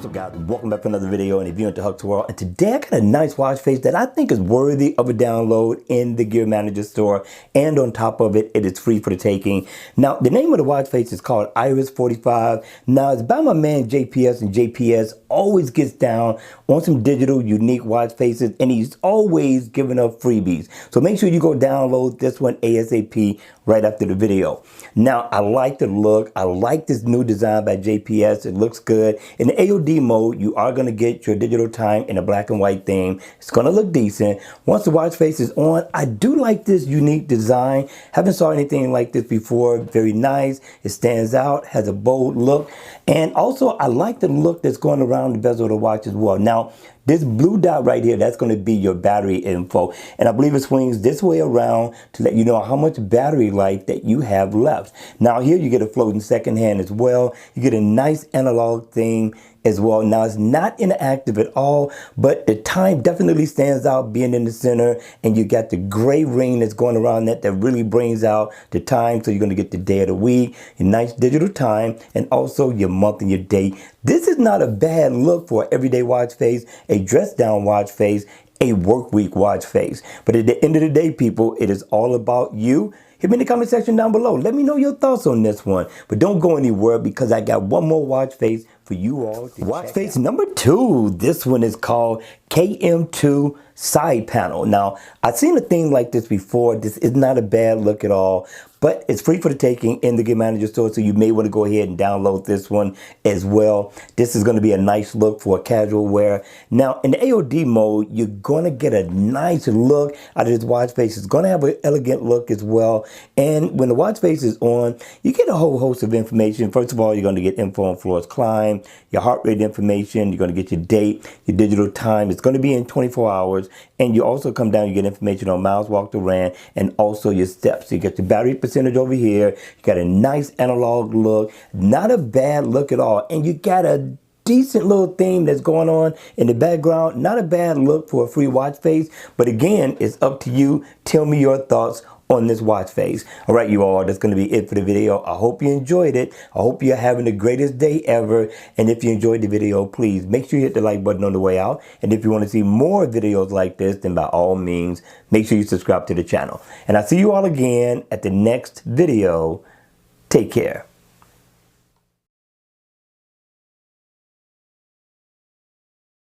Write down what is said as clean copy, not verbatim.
What's up, guys? Welcome back to another video, and if you're into Huck's World, and today I got a nice watch face that I think is worthy of a download in the Gear Manager store, and on top of it, it is free for the taking. Now, the name of the watch face is called Iris 45. Now, it's by my man JPS, and JPS always gets down on some digital, unique watch faces, and he's always giving up freebies. So make sure you go download this one ASAP right after the video. Now, I like the look. I like this new design by JPS. It looks good. In the AOD mode, you are going to get your digital time in a black and white theme. It's going to look decent. Once the watch face is on, I do like this unique design. Haven't saw anything like this before. Very nice. It stands out, has a bold look. And also, I like the look that's going around the bezel of the watch as well. Now, this blue dot right here, that's going to be your battery info. And I believe it swings this way around to let you know how much battery life that you have left. Now here you get a floating second hand as well. You get a nice analog thing as well. Now it's not interactive at all, but the time definitely stands out being in the center, and you got the gray ring that's going around that really brings out the time. So you're going to get the day of the week, your nice digital time, and also your month and your date. This is not a bad look for an everyday watch face, a dress down watch face, a work week watch face. But at the end of the day, people, it is all about you. Hit me in the comment section down below. Let me know your thoughts on this one. But don't go anywhere, because I got one more watch face for you all to watch face number 2. This one is called KM2 side panel. Now, I've seen a thing like this before. This is not a bad look at all, but it's free for the taking in the Gear Manager store, so you may want to go ahead and download this one as well. This is going to be a nice look for casual wear. Now, in the AOD mode, you're going to get a nice look out of this watch face. It's going to have an elegant look as well. And when the watch face is on, you get a whole host of information. First of all, you're going to get info on floors climbed, your heart rate information. You're going to get your date, your digital time. It's going to be in 24 hours. And you also come down, you get information on miles walked or ran, and also your steps. You get your battery percentage over here. You got a nice analog look. Not a bad look at all. And you got a decent little theme that's going on in the background. Not a bad look for a free watch face. But again, it's up to you. Tell me your thoughts on this watch face. All right, you all, that's going to be it for the video. I hope you enjoyed it. I hope you're having the greatest day ever. And if you enjoyed the video, please make sure you hit the like button on the way out. And if you want to see more videos like this, then by all means, make sure you subscribe to the channel. And I'll see you all again at the next video. Take care.